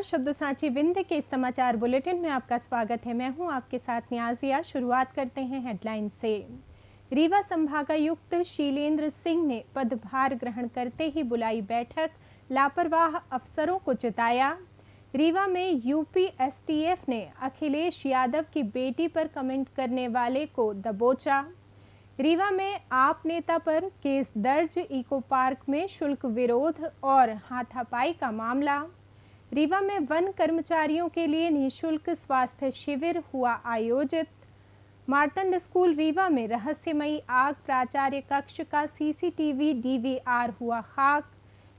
नमस्कार, शब्द साची विंध्य के इस समाचार बुलेटिन में आपका स्वागत है। मैं हूं आपके साथ न्याजिया। शुरुआत करते हैं हेडलाइन से। रीवा संभागायुक्त शीलेंद्र सिंह ने पदभार ग्रहण करते ही बुलाई बैठक, लापरवाह अफसरों को चिताया। रीवा में यूपी एसटीएफ ने अखिलेश यादव की बेटी पर कमेंट करने वाले को दबोचा। रीवा में आप नेता पर केस दर्ज, इको पार्क में शुल्क विरोध और हाथापाई का मामला। रीवा में वन कर्मचारियों के लिए निःशुल्क स्वास्थ्य शिविर हुआ आयोजित। मार्तंड स्कूल रीवा में रहस्यमयी आग, प्राचार्य कक्ष का सीसीटीवी डीवीआर हुआ खाक।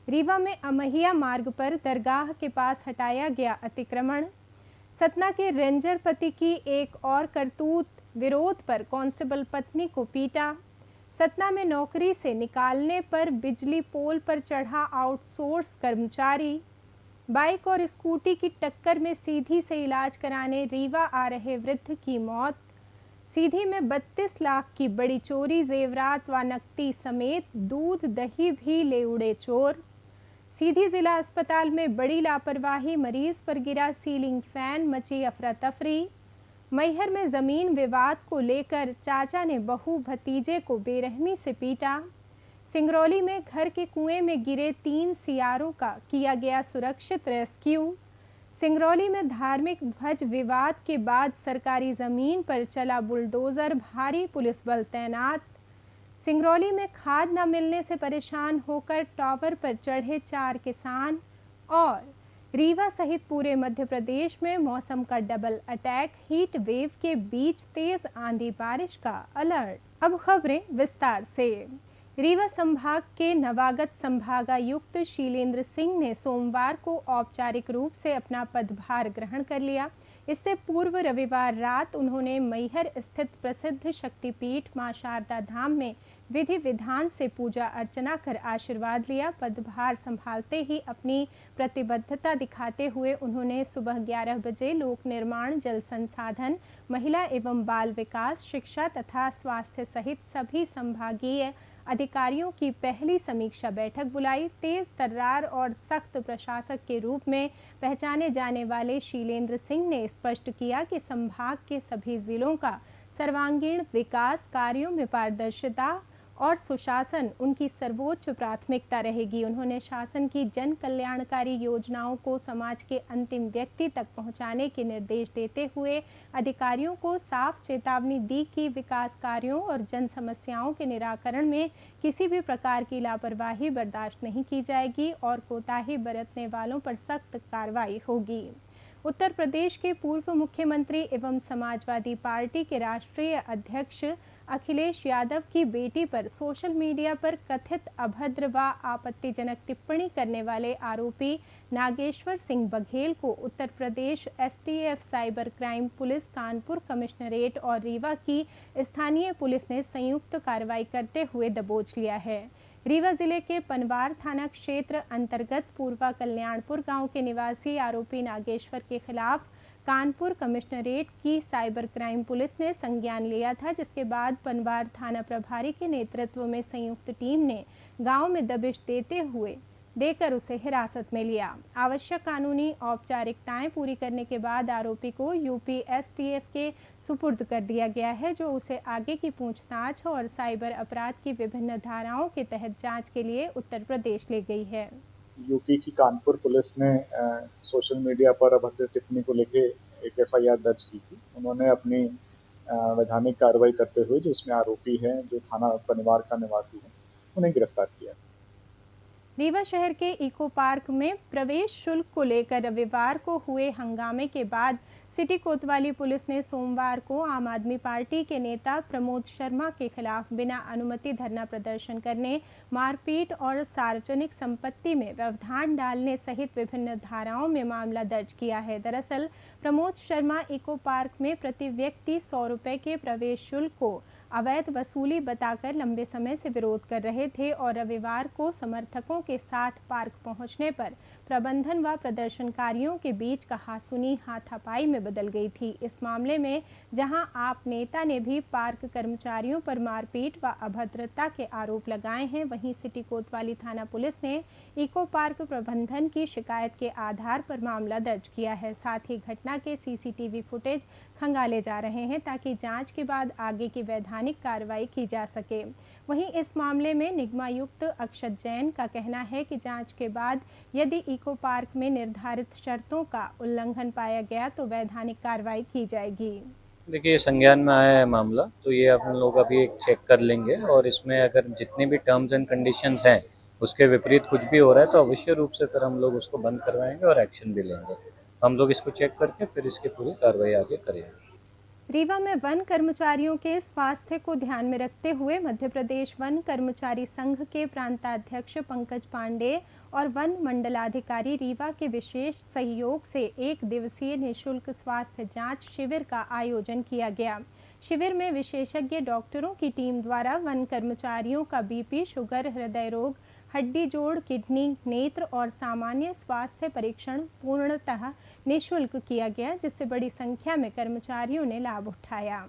रीवा में अमहिया मार्ग पर दरगाह के पास हटाया गया अतिक्रमण। सतना के रेंजर पति की एक और करतूत, विरोध पर कांस्टेबल पत्नी को पीटा। सतना में नौकरी से निकालने पर बिजली पोल पर चढ़ा आउटसोर्स कर्मचारी। बाइक और स्कूटी की टक्कर में सीधी से इलाज कराने रीवा आ रहे वृद्ध की मौत। सीधी में 32 लाख की बड़ी चोरी, जेवरात व नकदी समेत दूध दही भी ले उड़े चोर। सीधी जिला अस्पताल में बड़ी लापरवाही, मरीज पर गिरा सीलिंग फैन, मची अफरा तफरी। मैहर में जमीन विवाद को लेकर चाचा ने बहू भतीजे को बेरहमी से पीटा। सिंगरौली में घर के कुएं में गिरे 3 सियारों का किया गया सुरक्षित रेस्क्यू। सिंगरौली में धार्मिक ध्वज विवाद के बाद सरकारी जमीन पर चला बुलडोजर, भारी पुलिस बल तैनात। सिंगरौली में खाद न मिलने से परेशान होकर टावर पर चढ़े 4 किसान। और रीवा सहित पूरे मध्य प्रदेश में मौसम का डबल अटैक, हीट वेव के बीच तेज आंधी बारिश का अलर्ट। अब खबरें विस्तार से। रीवा संभाग के नवागत संभागायुक्त शीलेंद्र सिंह ने सोमवार को औपचारिक रूप से अपना पदभार ग्रहण कर लिया। इससे पूर्व रविवार रात उन्होंने मैहर स्थित प्रसिद्ध शक्तिपीठ मां शारदा धाम में विधि विधान से पूजा अर्चना कर आशीर्वाद लिया। पदभार संभालते ही अपनी प्रतिबद्धता दिखाते हुए उन्होंने सुबह 11 बजे लोक निर्माण, जल संसाधन, महिला एवं बाल विकास, शिक्षा तथा स्वास्थ्य सहित सभी संभागीय अधिकारियों की पहली समीक्षा बैठक बुलाई। तेज तर्रार और सख्त प्रशासक के रूप में पहचाने जाने वाले शीलेंद्र सिंह ने स्पष्ट किया कि संभाग के सभी जिलों का सर्वांगीण विकास कार्यों में पारदर्शिता और सुशासन उनकी सर्वोच्च प्राथमिकता रहेगी। उन्होंने शासन की जन कल्याणकारी योजनाओं को समाज के अंतिम व्यक्ति तक पहुंचाने के निर्देश देते हुए अधिकारियों को साफ चेतावनी दी कि विकास कार्यों और जन समस्याओं के निराकरण में किसी भी प्रकार की लापरवाही बर्दाश्त नहीं की जाएगी और कोताही बरतने वालों पर सख्त कार्रवाई होगी। उत्तर प्रदेश के पूर्व मुख्यमंत्री एवं समाजवादी पार्टी के राष्ट्रीय अध्यक्ष अखिलेश यादव की बेटी पर सोशल मीडिया पर कथित अभद्र व आपत्तिजनक टिप्पणी करने वाले आरोपी नागेश्वर सिंह बघेल को Uttar Pradesh STF cyber crime police, Kanpur commissionerate और रीवा की स्थानीय पुलिस ने संयुक्त कार्रवाई करते हुए दबोच लिया है। रीवा जिले के पनवार थाना क्षेत्र अंतर्गत पूर्वा कल्याणपुर गांव के निवासी आरोपी नागेश्वर के खिलाफ कानपुर कमिश्नरेट की साइबर क्राइम पुलिस ने संज्ञान लिया था, जिसके बाद पनवार थाना प्रभारी के नेतृत्व में संयुक्त टीम ने गांव में दबिश देकर उसे हिरासत में लिया। आवश्यक कानूनी औपचारिकताएं पूरी करने के बाद आरोपी को यूपी एसटीएफ के सुपुर्द कर दिया गया है, जो उसे आगे की पूछताछ और साइबर अपराध की विभिन्न धाराओं के तहत जांच के लिए उत्तर प्रदेश ले गई है। यूपी की कानपुर पुलिस ने सोशल मीडिया पर अभद्र टिप्पणी को लेके एक एफआईआर दर्ज की थी। उन्होंने अपनी वैधानिक कार्रवाई करते हुए जो उसमें आरोपी हैं, जो थाना पनवार का निवासी है, उन्हें गिरफ्तार किया। रीवा शहर के इको पार्क में प्रवेश शुल्क को लेकर रविवार को हुए हंगामे के बाद सिटी कोतवाली पुलिस ने सोमवार को आम आदमी पार्टी के नेता प्रमोद शर्मा के खिलाफ बिना अनुमति धरना प्रदर्शन करने, मारपीट और सार्वजनिक संपत्ति में व्यवधान डालने सहित विभिन्न धाराओं में मामला दर्ज किया है। दरअसल प्रमोद शर्मा इको पार्क में प्रति व्यक्ति 100 रुपये के प्रवेश शुल्क को अवैध वसूली बताकर लंबे समय से विरोध कर रहे थे और रविवार को समर्थकों के साथ पार्क पहुंचने पर प्रबंधन व प्रदर्शनकारियों के बीच कहासुनी हाथापाई में बदल गई थी। इस मामले में जहां आप नेता ने भी पार्क कर्मचारियों पर मारपीट व अभद्रता के आरोप लगाए हैं, वहीं सिटी कोतवाली थाना पुलिस ने इको पार्क प्रबंधन की शिकायत के आधार पर मामला दर्ज किया है। साथ ही घटना के सीसीटीवी फुटेज खंगाले जा रहे हैं ताकि जांच के बाद आगे की वैधानिक कार्रवाई की जा सके। वहीं इस मामले में निगमायुक्त अक्षत जैन का कहना है कि जांच के बाद यदि इको पार्क में निर्धारित शर्तों का उल्लंघन पाया गया तो वैधानिक कार्रवाई की जाएगी। देखिए, संज्ञान में आया है मामला, तो ये अपन लोग अभी एक चेक कर लेंगे और इसमें अगर जितनी भी टर्म्स एंड कंडीशंस हैं उसके विपरीत कुछ भी हो रहा है तो अवश्य रूप से फिर हम लोग उसको बंद करवाएंगे और एक्शन भी लेंगे। हम लोग इसको चेक करके फिर इसकी पूरी कार्रवाई आगे करेंगे। रीवा में वन कर्मचारियों के स्वास्थ्य को ध्यान में रखते हुए मध्य प्रदेश वन कर्मचारी संघ के प्रांताध्यक्ष पंकज पांडे और वन मंडलाधिकारी रीवा के विशेष सहयोग से एक दिवसीय निःशुल्क स्वास्थ्य जांच शिविर का आयोजन किया गया। शिविर में विशेषज्ञ डॉक्टरों की टीम द्वारा वन कर्मचारियों का बीपी, शुगर, हृदय रोग, हड्डी जोड़, किडनी, नेत्र और सामान्य स्वास्थ्य परीक्षण पूर्णतः निःशुल्क किया गया, जिससे बड़ी संख्या में कर्मचारियों ने लाभ उठाया।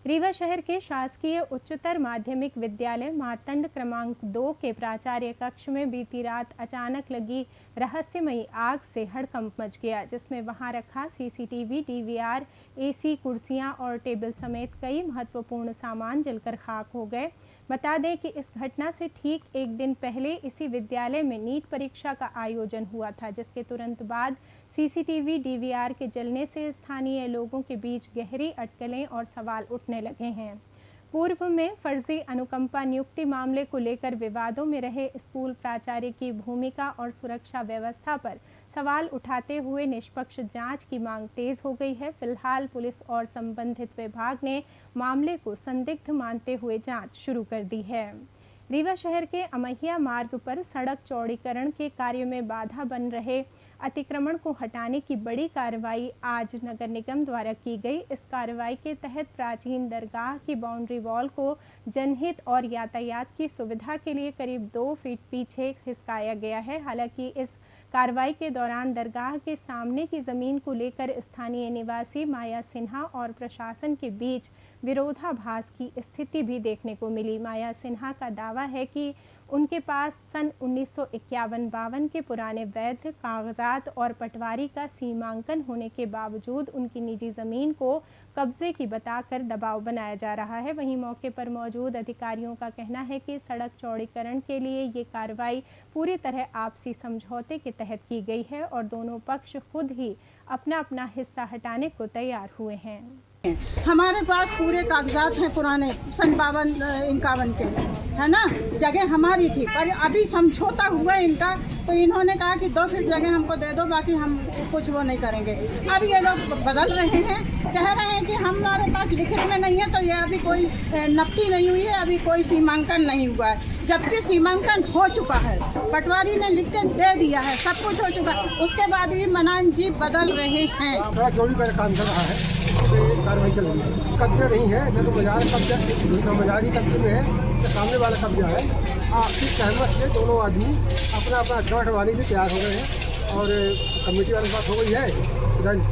रीवा शहर के शासकीय उच्चतर माध्यमिक विद्यालय मार्तंड क्रमांक 2 के प्राचार्य कक्ष में बीती रात अचानक लगी रहस्यमयी आग से हड़कंप मच गया, जिसमें वहां रखा सीसीटीवी, डीवीआर, एसी, कुर्सियां और टेबल समेत कई महत्वपूर्ण सामान जलकर खाक हो गए। बता दें कि इस घटना से ठीक एक दिन पहले इसी विद्यालय में नीट परीक्षा का आयोजन हुआ था, जिसके तुरंत बाद सीसीटीवी, डीवीआर के जलने से स्थानीय लोगों के बीच गहरी अटकलें और सवाल उठने लगे हैं। पूर्व में फर्जी अनुकंपा नियुक्ति मामले को लेकर विवादों में रहे स्कूल प्राचार्य की भूमिका और सुरक्षा व्यवस्था पर सवाल उठाते हुए निष्पक्ष जांच की मांग तेज हो गई है। फिलहाल पुलिस और संबंधित विभाग ने मामले को संदिग्ध मानते हुए जांच शुरू कर दी है। रीवा शहर के अमहिया मार्ग पर सड़क चौड़ीकरण के कार्य में बाधा बन रहे अतिक्रमण को हटाने की बड़ी कार्रवाई आज नगर निगम द्वारा की गई। इस कार्रवाई के तहत प्राचीन दरगाह की बाउंड्री वॉल को जनहित और यातायात की सुविधा के लिए करीब 2 फीट पीछे खिसकाया गया है। हालांकि इस कार्रवाई के दौरान दरगाह के सामने की जमीन को लेकर स्थानीय निवासी माया सिन्हा और प्रशासन के बीच विरोधाभास की स्थिति भी देखने को मिली। माया सिन्हा का दावा है कि उनके पास सन 1951-52 के पुराने वैध कागजात और पटवारी का सीमांकन होने के बावजूद उनकी निजी जमीन को कब्जे की बताकर दबाव बनाया जा रहा है। वहीं मौके पर मौजूद अधिकारियों का कहना है कि सड़क चौड़ीकरण के लिए ये कार्रवाई पूरी तरह आपसी समझौते के तहत की गई है और दोनों पक्ष खुद ही अपना अपना हिस्सा हटाने को तैयार हुए हैं। हमारे पास पूरे कागजात हैं पुराने सन 52-51 के, है ना। जगह हमारी थी पर अभी समझौता हुआ इनका, तो इन्होंने कहा कि 2 फीट जगह हमको दे दो, बाकी हम कुछ वो नहीं करेंगे। अब ये लोग बदल रहे हैं, कह रहे हैं कि हमारे पास लिखित में नहीं है, तो ये अभी कोई नफ्ती नहीं हुई है, अभी कोई सीमांकन नहीं हुआ है, जबकि सीमांकन हो चुका है, पटवारी ने लिख के दे दिया है, सब कुछ हो चुका है। उसके बाद भी मनान जी बदल रहे हैं। काम चल रहा है, कार्रवाई चल रही है। कब्जा नहीं है, न तो बाजार कब्जा, न बाजारी कब्जे में है, न सामने वाला कब्जा है। आपसी सहमत से दोनों आदमी अपना अपना अखबार हटवाने के लिए तैयार हो गए हैं और कमेटी वाले से बात हो गई है,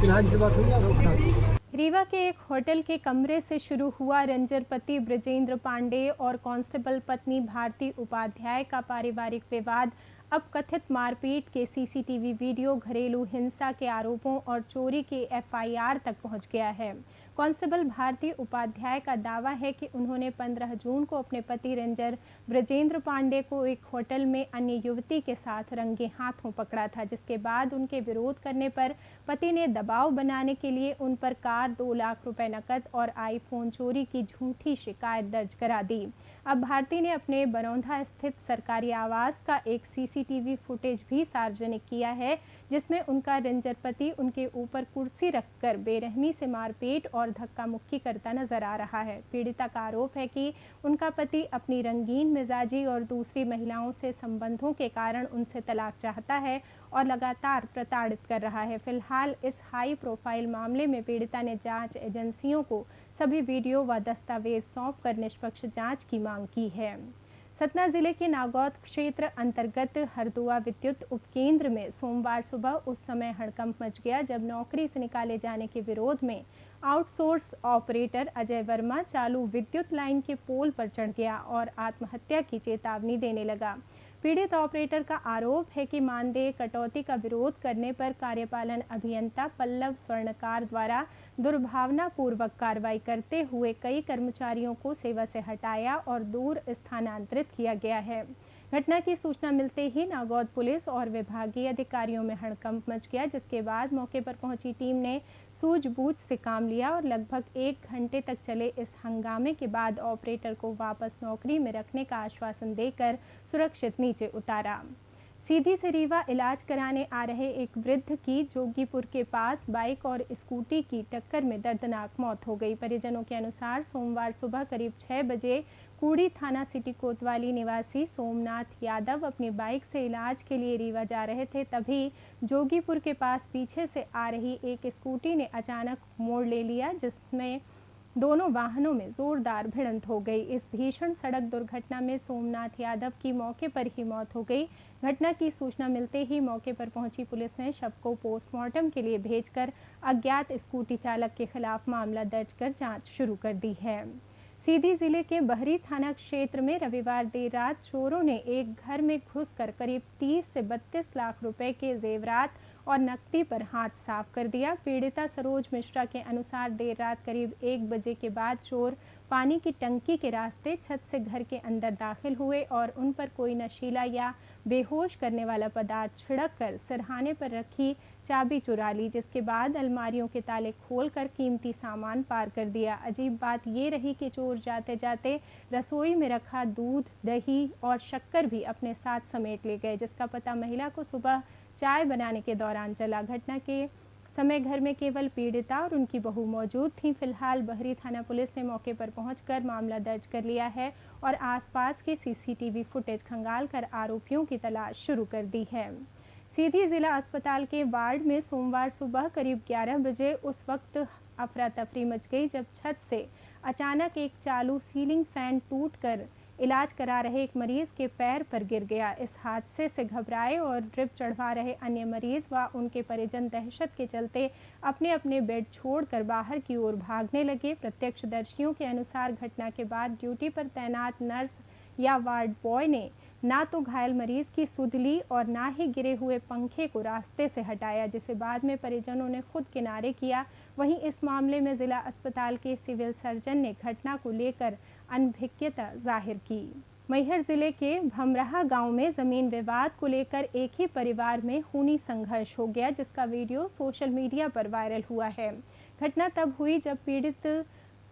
सिन्हा जी से बात हुई है और उठा दी। रीवा के एक होटल के कमरे से शुरू हुआ रेंजर पति ब्रजेंद्र पांडे और कांस्टेबल पत्नी भारती उपाध्याय का पारिवारिक विवाद अब कथित मारपीट के सीसीटीवी वीडियो, घरेलू हिंसा के आरोपों और चोरी के एफआईआर तक पहुंच गया है। कांस्टेबल भारती उपाध्याय का दावा है कि उन्होंने 15 जून को अपने पति रेंजर ब्रजेंद्र पांडे को एक होटल में अन्य युवती के साथ रंगे हाथों पकड़ा था, जिसके बाद उनके विरोध करने पर पति ने दबाव बनाने के लिए उन पर कार, 2 लाख रुपए नकद और आईफोन चोरी की झूठी शिकायत दर्ज करा दी। अब भारती ने अपने बरौंधा स्थित सरकारी आवास का एक सीसीटीवी फुटेज भी सार्वजनिक किया है, जिसमें उनका रेंजर पति उनके ऊपर कुर्सी रखकर बेरहमी से मारपीट और धक्का मुक्की करता नजर आ रहा है। पीड़िता का आरोप है कि उनका पति अपनी रंगीन मिजाजी और दूसरी महिलाओं से संबंधों के कारण उनसे तलाक चाहता है और लगातार प्रताड़ित कर रहा है। फिलहाल इस हाई प्रोफाइल मामले में पीड़िता ने जांच एजेंसियों को सभी वीडियो व दस्तावेज सौंपकर निष्पक्ष जांच की मांग की है। सतना जिले के नागौद क्षेत्र अंतर्गत हरदुआ विद्युत उपकेंद्र में सोमवार सुबह उस समय हड़कंप मच गया जब नौकरी से निकाले जाने के विरोध में आउटसोर्स ऑपरेटर अजय वर्मा चालू विद्युत लाइन के पोल पर चढ़ गया और आत्महत्या की चेतावनी देने लगा। पीड़ित ऑपरेटर का आरोप है कि मानदेय कटौती का विरोध करने पर कार्यपालन अभियंता पल्लव स्वर्णकार द्वारा दुर्भावनापूर्वक कार्रवाई करते हुए कई कर्मचारियों को सेवा से हटाया और दूर स्थानांतरित किया गया है। घटना की सूचना मिलते ही नागौद पुलिस और विभागीय अधिकारियों में हड़कंप मच गया, जिसके बाद मौके पर पहुंची टीम ने सूझबूझ से काम लिया और लगभग 1 घंटे तक चले इस हंगामे के बाद ऑपरेटर को वापस नौकरी में रखने का आश्वासन देकर सुरक्षित नीचे उतारा। सीधी से रीवा इलाज कराने आ रहे एक वृद्ध की जोगीपुर के पास बाइक और स्कूटी की टक्कर में दर्दनाक मौत हो गई। परिजनों के अनुसार सोमवार सुबह करीब 6 बजे कूड़ी थाना सिटी कोतवाली निवासी सोमनाथ यादव अपनी बाइक से इलाज के लिए रीवा जा रहे थे, तभी जोगीपुर के पास पीछे से आ रही एक स्कूटी ने अचानक मोड़ ले लिया, जिसमें दोनों वाहनों में जोरदार भिड़ंत हो गई। इस भीषण सड़क दुर्घटना में सोमनाथ यादव की मौके पर ही मौत हो गई। घटना की सूचना मिलते ही मौके पर पहुंची पुलिस ने शव को पोस्टमार्टम के लिए भेजकर अज्ञात स्कूटी चालक के खिलाफ मामला दर्ज कर जांच शुरू कर दी है। सीधी जिले के बहरी थाना क्षेत्र में रविवार देर रात चोरों ने एक घर में घुसकर करीब 30 से 32 लाख रुपए के जेवरात और नकदी पर हाथ साफ कर दिया। पीड़िता सरोज मिश्रा के अनुसार देर रात करीब 1 बजे के बाद चोर पानी की टंकी के रास्ते छत से घर के अंदर दाखिल हुए और उन पर कोई नशीला या बेहोश करने वाला पदार्थ छिड़क कर सिरहाने पर रखी चाबी चुरा ली, जिसके बाद अलमारियों के ताले खोलकर कीमती सामान पार कर दिया। अजीब बात ये रही कि चोर जाते जाते रसोई में रखा दूध, दही और शक्कर भी अपने साथ समेट ले गए, जिसका पता महिला को सुबह चाय बनाने के दौरान चला। घटना के समय घर में केवल पीड़िता और उनकी बहू मौजूद थीं। फिलहाल बहरी थाना पुलिस ने मौके पर पहुंचकर मामला दर्ज कर लिया है और आसपास की सीसीटीवी फुटेज खंगालकर आरोपियों की तलाश शुरू कर दी है। सीधी जिला अस्पताल के वार्ड में सोमवार सुबह करीब 11 बजे उस वक्त अफरा तफरी मच गई जब छत से अचानक एक चालू सीलिंग फैन टूटकर इलाज करा रहे एक मरीज के पैर पर गिर गया। इस हादसे से घबराए और ड्रिप चढ़वा रहे अन्य मरीज व उनके परिजन दहशत के चलते अपने अपने बेड छोड़कर बाहर की ओर भागने लगे। प्रत्यक्षदर्शियों के अनुसार घटना के बाद ड्यूटी पर तैनात नर्स या वार्ड बॉय ने ना तो घायल मरीज की सुध ली और ना ही गिरे हुए पंखे को रास्ते से हटाया, जिसे बाद में परिजनों ने खुद किनारे किया। वहीं इस मामले में जिला अस्पताल के सिविल सर्जन ने घटना को लेकर अनभिज्ञता जाहिर की। मैहर जिले के भमराहा गांव में जमीन विवाद को लेकर एक ही परिवार में खूनी संघर्ष हो गया, जिसका वीडियो सोशल मीडिया पर वायरल हुआ है। घटना तब हुई जब पीड़ित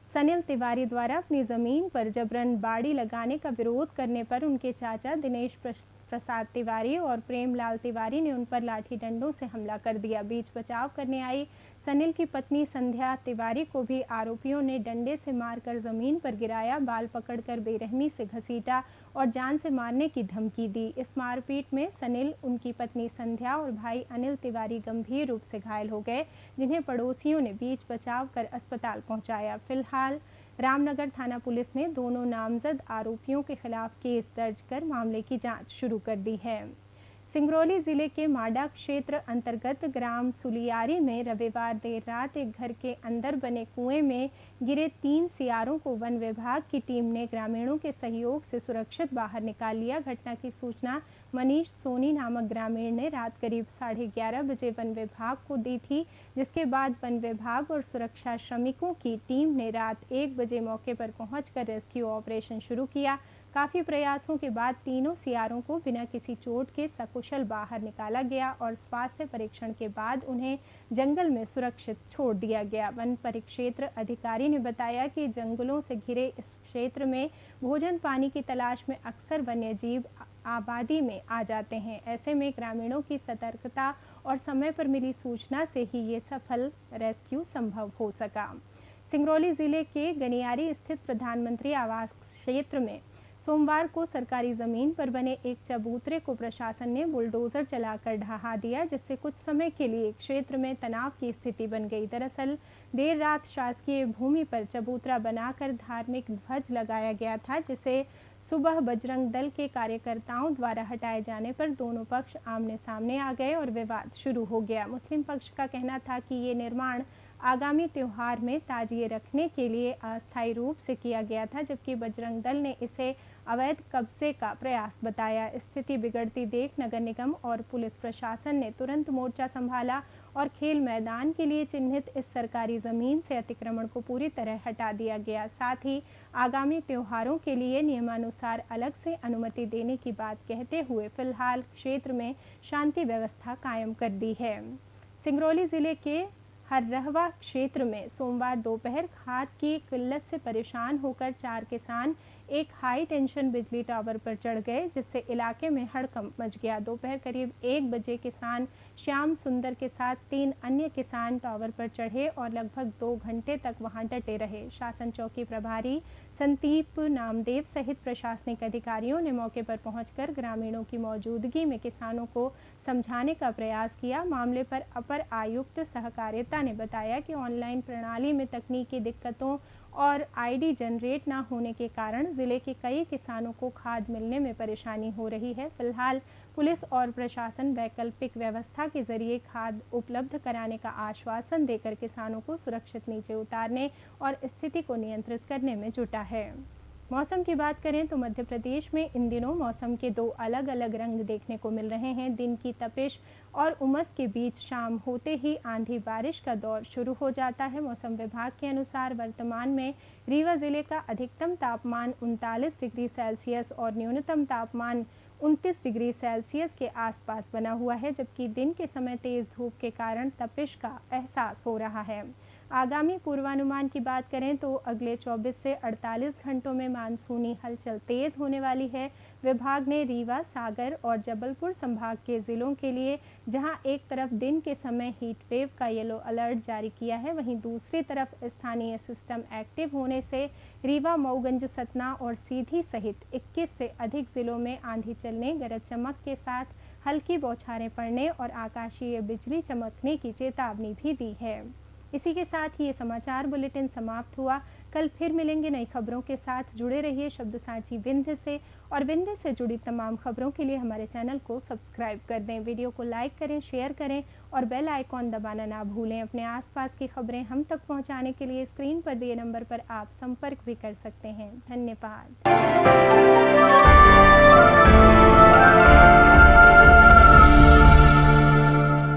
सनिल तिवारी द्वारा अपनी जमीन पर जबरन बाड़ी लगाने का विरोध करने पर उनके चाचा दिनेश प्रसाद तिवारी और प्रेमलाल तिवारी ने उन पर लाठी डंडों से हमला कर दिया। बीच बचाव करने आई सनिल की पत्नी संध्या तिवारी को भी आरोपियों ने डंडे से मारकर जमीन पर गिराया, बाल पकड़कर बेरहमी से घसीटा और जान से मारने की धमकी दी। इस मारपीट में सनिल, उनकी पत्नी संध्या और भाई अनिल तिवारी गंभीर रूप से घायल हो गए, जिन्हें पड़ोसियों ने बीच बचाव कर अस्पताल पहुंचाया। फिलहाल रामनगर थाना पुलिस ने दोनों नामजद आरोपियों के खिलाफ केस दर्ज कर मामले की जांच शुरू कर दी है। सिंगरौली जिले के माडा क्षेत्र अंतर्गत ग्राम सुलियारी में रविवार देर रात एक घर के अंदर बने कुएं में गिरे 3 सियारों को वन विभाग की टीम ने ग्रामीणों के सहयोग से सुरक्षित बाहर निकाल लिया। घटना की सूचना मनीष सोनी नामक ग्रामीण ने रात करीब 11:30 बजे वन विभाग को दी थी, जिसके बाद वन विभाग और सुरक्षा श्रमिकों की टीम ने रात 1 बजे मौके पर पहुंचकर रेस्क्यू ऑपरेशन शुरू किया। काफ़ी प्रयासों के बाद तीनों सियारों को बिना किसी चोट के सकुशल बाहर निकाला गया और स्वास्थ्य परीक्षण के बाद उन्हें जंगल में सुरक्षित छोड़ दिया गया। वन परिक्षेत्र अधिकारी ने बताया कि जंगलों से घिरे इस क्षेत्र में भोजन पानी की तलाश में अक्सर वन्यजीव आबादी में आ जाते हैं। ऐसे में ग्रामीणों की सतर्कता और समय पर मिली सूचना से ही ये सफल रेस्क्यू संभव हो सका। सिंगरौली जिले के गनियारी स्थित प्रधानमंत्री आवास क्षेत्र में सोमवार को सरकारी जमीन पर बने एक चबूतरे को प्रशासन ने बुलडोजर चलाकर ढहा दिया, जिससे कुछ समय के लिए क्षेत्र में तनाव की स्थिति बन गई। दरअसल देर रात शासकीय भूमि पर चबूतरा बनाकर धार्मिक ध्वज लगाया गया था, जिसे सुबह बजरंग दल के कार्यकर्ताओं द्वारा हटाए जाने पर दोनों पक्ष आमने सामने आ गए और विवाद शुरू हो गया। मुस्लिम पक्ष का कहना था कि ये निर्माण आगामी त्योहार में ताजिए रखने के लिए अस्थायी रूप से किया गया था, जबकि बजरंग दल ने इसे अवैध कब्जे का प्रयास बताया। स्थिति बिगड़ती देख नगर निगम और पुलिस प्रशासन ने तुरंत मोर्चा संभाला और खेल मैदान के लिए चिन्हित इस सरकारी जमीन से अतिक्रमण को पूरी तरह हटा दिया गया। साथ ही आगामी त्योहारों के लिए नियमानुसार अलग से अनुमति देने की बात कहते हुए फिलहाल क्षेत्र में शांति व्यवस्था कायम कर दी है। सिंगरौली जिले के हररहवा क्षेत्र में सोमवार दोपहर खाद की किल्लत से परेशान होकर 4 किसान एक हाई टेंशन बिजली टावर पर चढ़ गए, जिससे इलाके में हड़कंप मच गया। दोपहर करीब 1 बजे किसान श्याम सुंदर के साथ 3 अन्य किसान टावर पर चढ़े और लगभग 2 घंटे तक वहां डटे रहे। शासन चौकी प्रभारी संदीप नामदेव सहित प्रशासनिक अधिकारियों ने मौके पर पहुंचकर ग्रामीणों की मौजूदगी में किसानों को समझाने का प्रयास किया। मामले पर अपर आयुक्त सहकारिता ने बताया कि ऑनलाइन प्रणाली में तकनीकी दिक्कतों और आईडी जनरेट न होने के कारण जिले के कई किसानों को खाद मिलने में परेशानी हो रही है। फिलहाल पुलिस और प्रशासन वैकल्पिक व्यवस्था के जरिए खाद उपलब्ध कराने का आश्वासन देकर किसानों को सुरक्षित नीचे उतारने और स्थिति को नियंत्रित करने में जुटा है। मौसम की बात करें तो मध्य प्रदेश में इन दिनों मौसम के 2 अलग अलग रंग देखने को मिल रहे हैं। दिन की तपिश और उमस के बीच शाम होते ही आंधी बारिश का दौर शुरू हो जाता है। मौसम विभाग के अनुसार वर्तमान में रीवा जिले का अधिकतम तापमान 39 डिग्री सेल्सियस और न्यूनतम तापमान 29 डिग्री सेल्सियस के आसपास बना हुआ है, जबकि दिन के समय तेज धूप के कारण तपिश का एहसास हो रहा है। आगामी पूर्वानुमान की बात करें तो अगले 24 से 48 घंटों में मानसूनी हलचल तेज होने वाली है। विभाग ने रीवा, सागर और जबलपुर संभाग के जिलों के लिए जहां एक तरफ दिन के समय हीट वेव का येलो अलर्ट जारी किया है, वहीं दूसरी तरफ स्थानीय सिस्टम एक्टिव होने से रीवा, मऊगंज, सतना और सीधी सहित 21 से अधिक जिलों में आंधी चलने, गरज चमक के साथ हल्की बौछारें पड़ने और आकाशीय बिजली चमकने की चेतावनी भी दी है। इसी के साथ ही ये समाचार बुलेटिन समाप्त हुआ। कल फिर मिलेंगे नई खबरों के साथ। जुड़े रहिए शब्द साझी विंध्य से, और विंध्य से जुड़ी तमाम खबरों के लिए हमारे चैनल को सब्सक्राइब कर दें। वीडियो को लाइक करें, शेयर करें और बेल आइकॉन दबाना ना भूलें। अपने आसपास की खबरें हम तक पहुंचाने के लिए स्क्रीन पर दिए नंबर पर आप संपर्क भी कर सकते हैं। धन्यवाद।